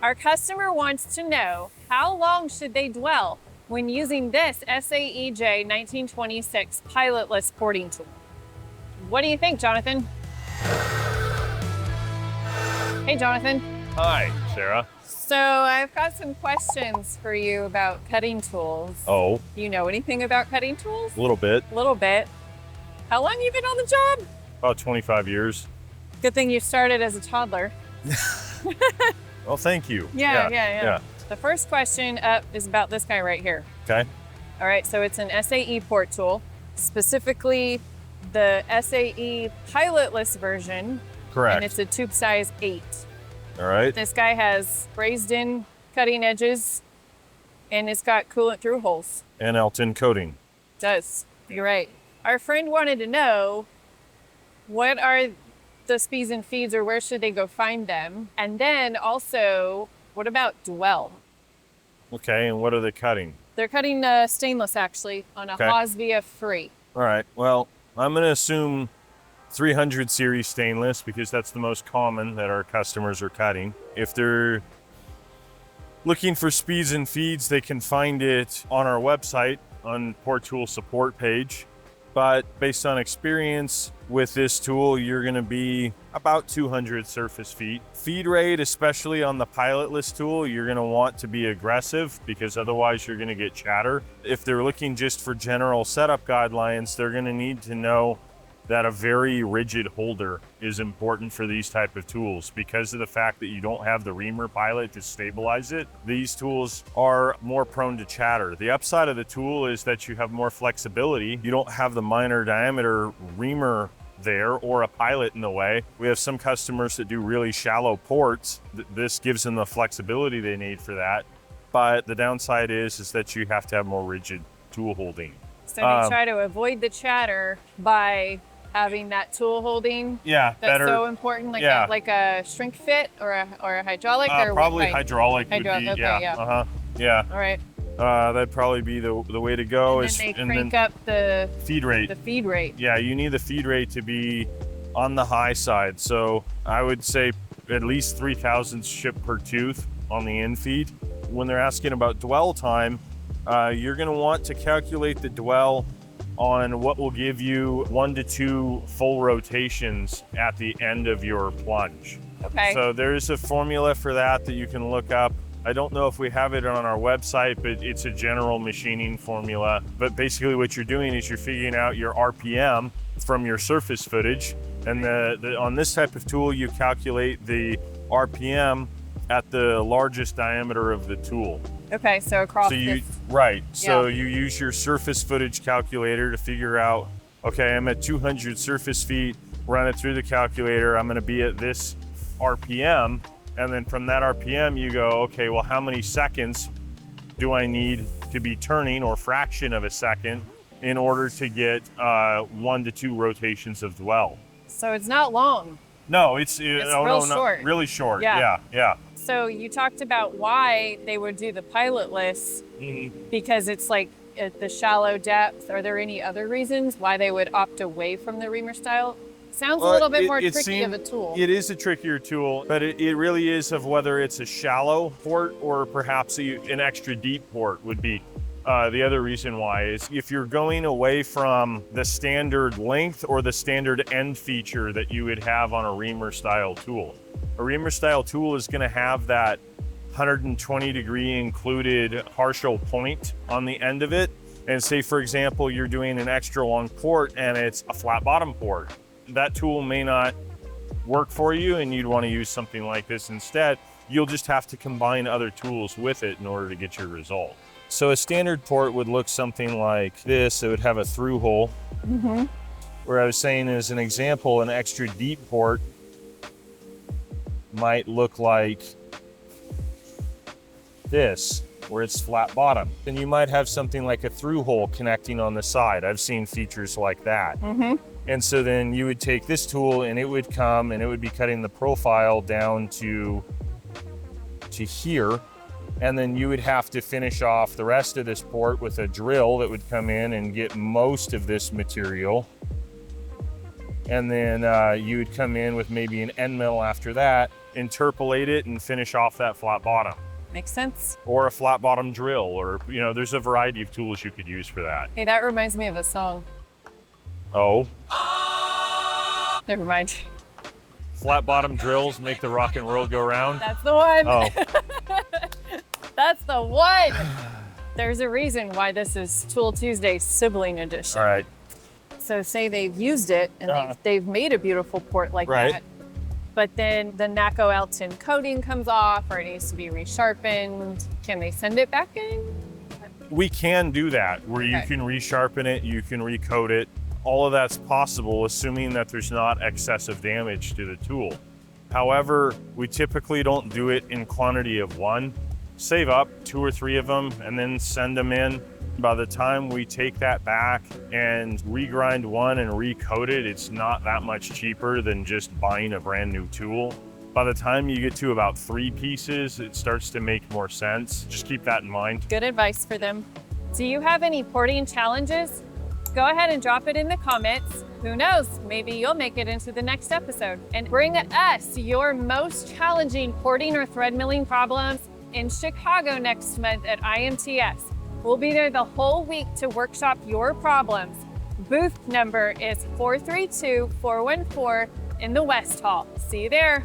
Our customer wants to know how long should they dwell when using this SAE J1926 pilotless porting tool. What do you think, Jonathan? Hey, Jonathan. Hi, Sarah. So I've got some questions for you about cutting tools. Oh. Do you know anything about cutting tools? A little bit. A little bit. How long you been on the job? About 25 years. Good thing you started as a toddler. Well, thank you. Yeah. The first question up is about this guy right here. Okay. All right, so it's an SAE port tool, specifically the SAE pilotless version. Correct. And it's a tube size 8. All right. This guy has brazed in cutting edges and it's got coolant through holes. And Elton coating. It does. You're right. Our friend wanted to know, what are the speeds and feeds, or where should they go find them? And then also, what about dwell? Okay, and what are they cutting? They're cutting stainless, actually, on a Haas VF3. All right, well, I'm going to assume 300 series stainless because that's the most common that our customers are cutting. If they're looking for speeds and feeds, they can find it on our website on Port Tool support page. But based on experience with this tool, you're going to be about 200 surface feet. Feed rate, especially on the pilotless tool, you're going to want to be aggressive because otherwise you're going to get chatter. If they're looking just for general setup guidelines, they're going to need to know that a very rigid holder is important for these type of tools because of the fact that you don't have the reamer pilot to stabilize it. These tools are more prone to chatter. The upside of the tool is that you have more flexibility. You don't have the minor diameter reamer there or a pilot in the way. We have some customers that do really shallow ports. This gives them the flexibility they need for that. But the downside is that you have to have more rigid tool holding. So they try to avoid the chatter by having that tool holding. Yeah, that's better. So important, like a shrink fit or a hydraulic, or probably hydraulic would be. Okay, yeah. Yeah. All right. That'd probably be the way to go. And then they crank up the feed rate. The feed rate. Yeah, you need the feed rate to be on the high side. So I would say at least 3,000 ship per tooth on the in feed. When they're asking about dwell time, you're going to want to calculate the dwell on what will give you 1 to 2 full rotations at the end of your plunge. Okay. So there's a formula for that you can look up. I don't know if we have it on our website, but it's a general machining formula. But basically what you're doing is you're figuring out your RPM from your surface footage. And on this type of tool, you calculate the RPM at the largest diameter of the tool. Okay, so across Right, so you use your surface footage calculator to figure out, okay, I'm at 200 surface feet, run it through the calculator, I'm gonna be at this RPM, and then from that RPM you go, okay, well how many seconds do I need to be turning, or fraction of a second, in order to get 1 to 2 rotations of dwell. So it's not long. No, it's short. Really short, yeah. So you talked about why they would do the pilotless, because it's like at the shallow depth. Are there any other reasons why they would opt away from the reamer-style? Sounds a little bit more tricky of a tool. It is a trickier tool, but it really is of whether it's a shallow port or perhaps an extra deep port would be the other reason why. Is if you're going away from the standard length or the standard end feature that you would have on a reamer-style tool. A reamer-style tool is going to have that 120 degree included Harshal point on the end of it. And say, for example, you're doing an extra long port and it's a flat bottom port. That tool may not work for you and you'd want to use something like this instead. You'll just have to combine other tools with it in order to get your result. So a standard port would look something like this. It would have a through hole. Where I was saying, as an example, an extra deep port might look like this, where it's flat bottom. Then you might have something like a through hole connecting on the side. I've seen features like that. And so then you would take this tool and it would come and it would be cutting the profile down to here. And then you would have to finish off the rest of this port with a drill that would come in and get most of this material. And then you would come in with maybe an end mill after that interpolate it and finish off that flat bottom. Makes sense. Or a flat bottom drill, or, you know, there's a variety of tools you could use for that. Hey, that reminds me of a song. Oh, Never mind. flat bottom drills make the rock and roll go round. That's the one. Oh, That's the one. There's a reason why this is Tool Tuesday sibling edition. all right. So say they've used it and they've made a beautiful port like Right. that, but then the Naco Elton coating comes off or it needs to be resharpened. Can they send it back in? We can do that, where you Okay. can resharpen it, you can recoat it. All of that's possible, assuming that there's not excessive damage to the tool. However, we typically don't do it in quantity of one. Save up 2 or 3 of them and then send them in. By the time we take that back and regrind one and recoat it, it's not that much cheaper than just buying a brand new tool. By the time you get to about 3 pieces, it starts to make more sense. Just keep that in mind. Good advice for them. Do you have any porting challenges? Go ahead and drop it in the comments. Who knows, maybe you'll make it into the next episode. And bring us your most challenging porting or thread milling problems in Chicago next month at IMTS. We'll be there the whole week to workshop your problems. Booth number is 432-414 in the West Hall. See you there.